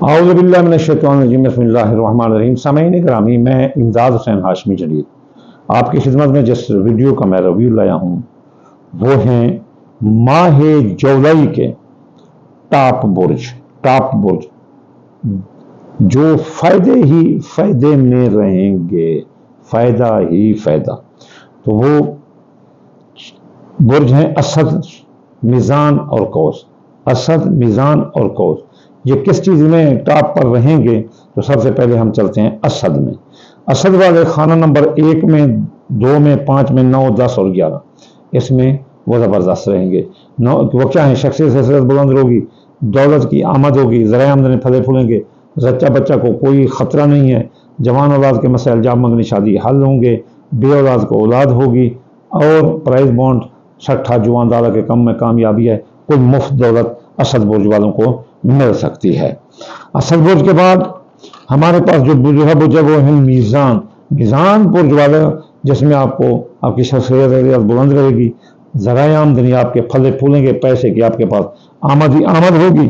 اعوذ باللہ من الشیطان الرجیم بسم اللہ الرحمن الرحیم۔ سامعین گرامی، میں امداد حسین ہاشمی جدید آپ کی خدمت میں جس ویڈیو کا میں ریویو لایا ہوں وہ ہیں ماہ جولائی کے ٹاپ برج جو فائدے ہی فائدے میں رہیں گے، فائدہ ہی فائدہ۔ تو وہ برج ہیں اسد، میزان اور قوس۔ اسد، میزان اور قوس یہ کس چیز میں ٹاپ پر رہیں گے؟ تو سب سے پہلے ہم چلتے ہیں اسد میں۔ اسد والے خانہ نمبر 1 میں، 2 میں، 5 میں، 9، 10 اور 11 اس میں وہ زبردست رہیں گے۔ وہ کیا ہیں؟ شخصیت سے حیثیت بلند ہوگی، دولت کی آمد ہوگی، ذرائع آمدنی پھلے پھولیں گے، زچہ بچہ کو کوئی خطرہ نہیں ہے، جوان اولاد کے مسائل جاب منگنی شادی حل ہوں گے، بے اولاد کو اولاد ہوگی، اور پرائز بانڈ چھٹا جوان دادا کے کم میں کامیابی ہے۔ کوئی مفت دولت اسد برج والوں کو مل سکتی ہے۔ اسد برج کے بعد ہمارے پاس جو برج ہے وہ ہے میزان۔ میزان برج والے جس میں آپ کو آپ کی شخصیت بلند رہے گی، ذرائع آمدنی آپ کے پھلے پھولیں گے، پیسے کی آپ کے پاس آمد ہی آمد ہوگی،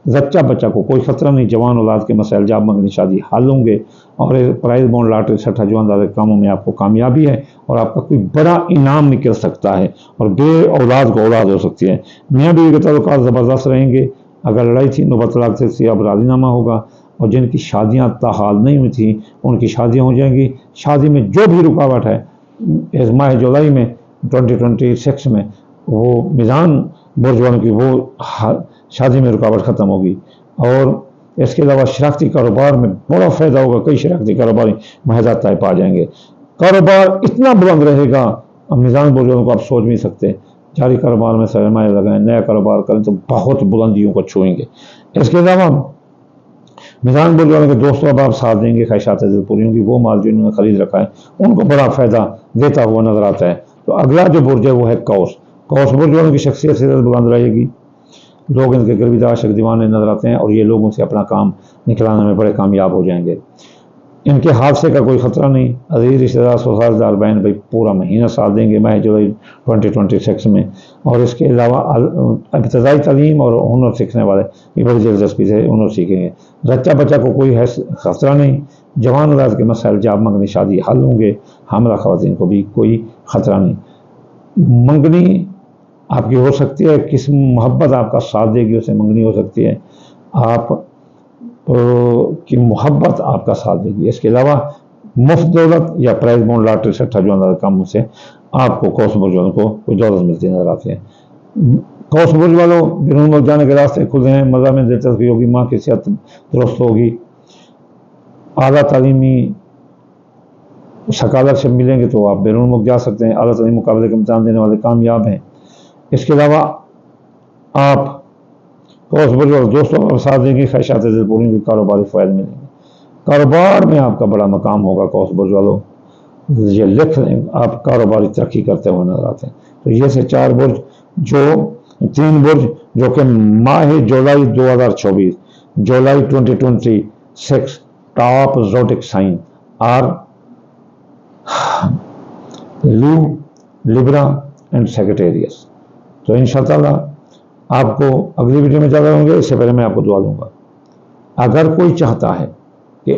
زچہ بچہ کو کوئی خطرہ نہیں، جوان اولاد کے مسائل جاب منگنی شادی حل ہوں گے، اور پرائز بانڈ لاٹری چھٹا جوان دادا کے کاموں میں آپ کو کامیابی ہے، اور آپ کا کوئی بڑا انعام نکل سکتا ہے، اور بے اولاد کو اولاد ہو سکتی ہے۔ میاں بیوی کے تعلقات زبردست رہیں گے۔ اگر لڑائی تھی، نوبت طلاق سے اب راضی نامہ ہوگا، اور جن کی شادیاں تاحال نہیں ہوئی تھیں ان کی شادیاں ہو جائیں گی۔ شادی میں جو بھی رکاوٹ ہے اس ماہ جولائی میں 2026 میں، وہ میزان برج والوں کی وہ شادی میں رکاوٹ ختم ہوگی۔ اور اس کے علاوہ شراکتی کاروبار میں بڑا فائدہ ہوگا، کئی شراکتی کاروباری محضات طے پا جائیں گے، کاروبار اتنا بلند رہے گا میزان برج والوں کو آپ سوچ نہیں سکتے۔ جاری کاروبار میں سرمایہ لگائیں، نیا کاروبار کریں تو بہت بلندیوں کو چھوئیں گے۔ اس کے علاوہ میزان برج والوں کے دوستوں اب آپ ساتھ دیں گے، خواہشات دل پوری ہوں گی، وہ مال جو انہوں نے خرید رکھا ہے ان کو بڑا فائدہ دیتا ہوا نظر آتا ہے۔ تو اگلا جو برج ہے وہ ہے قوس۔ قوس برج والوں کی شخصیت سے بلند رہے گی، لوگ ان کے گرویدہ عاشق دیوانے نظر آتے ہیں، اور یہ لوگوں سے اپنا کام نکلانے میں بڑے کامیاب ہو جائیں گے۔ ان کے حادثے کا کوئی خطرہ نہیں، عزیز رشتہ دار سسرال دار بہن بھائی پورا مہینہ ساتھ دیں گے ماہ جولائی 2026 میں۔ اور اس کے علاوہ ابتدائی تعلیم اور ہنر سیکھنے والے یہ بڑی دلچسپی سے ہنر سیکھیں گے۔ زچہ بچہ کو کوئی خطرہ نہیں، جوان اولاد کے مسائل جاب منگنی شادی حل ہوں گے، حاملہ خواتین کو بھی کوئی خطرہ نہیں۔ منگنی آپ کی ہو سکتی ہے، کس محبت آپ کا ساتھ دے گی اسے منگنی ہو سکتی ہے، آپ کی محبت آپ کا ساتھ دے گی۔ اس کے علاوہ مفت دولت یا پرائز بانڈ لاٹری چھٹا جو اندر کاموں سے آپ کو قوس برج والوں کو کوئی دولت ملتی نظر آتی ہے۔ قوس برج والوں بیرون ملک جانے کے راستے کھلے ہیں، مزہ میں دلچسپی ہوگی، ماں کی صحت درست ہوگی، اعلیٰ تعلیمی سکالرشپ ملیں گے تو آپ بیرون ملک جا سکتے ہیں، اعلیٰ تعلیمی مقابلے کے امتحان دینے والے کامیاب ہیں۔ اس کے علاوہ آپ قوس برج والوں دوستوں اور ساتھ دیں گے، خواہشات دل پوری ہوں گی، کاروباری فوائد ملیں گے، کاروبار میں آپ کا بڑا مقام ہوگا۔ قوس برج والوں یہ لکھ لیں، آپ کاروباری ترقی کرتے ہوئے نظر آتے ہیں۔ تو یہ سے 4 برج جو 3 برج جو کہ ماہ جولائی 2024 جولائی 2026 top zodiac sign are Leo, Libra and Sagittarius. تو انشاءاللہ آپ کو اگلی ویڈیو میں زیادہ ہوں گے، اس سے پہلے میں آپ کو دعا دوں گا۔ اگر کوئی چاہتا ہے کہ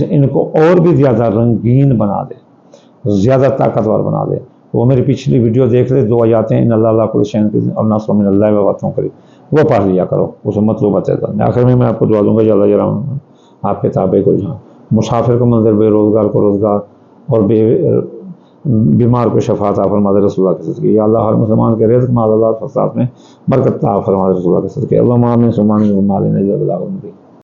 ان کو اور بھی زیادہ رنگین بنا دے، زیادہ طاقتور بنا دے، وہ میری پچھلی ویڈیو دیکھ لے، 2 آیاتیں ان اللہ کل شیء قدیر اور ناصر من اللہ و فتح قریب، وہ پڑھ لیا کرو، اسے مطلوب بتاتا ہے۔ آخر میں آپ کو دعا دوں گا، یا اللہ جرام آپ کے تابع کو جہاں، مسافر کو منظر، بے روزگار کو روزگار، اور بیمار کو شفا عطا فرما دے رسول اللہ کے صدقے۔ یا اللہ ہر مسلمان کے رزق معلومات فساد میں برکت عطا فرما دے رسول اللہ کے صدقے۔ اللہم آمین ثم آمین۔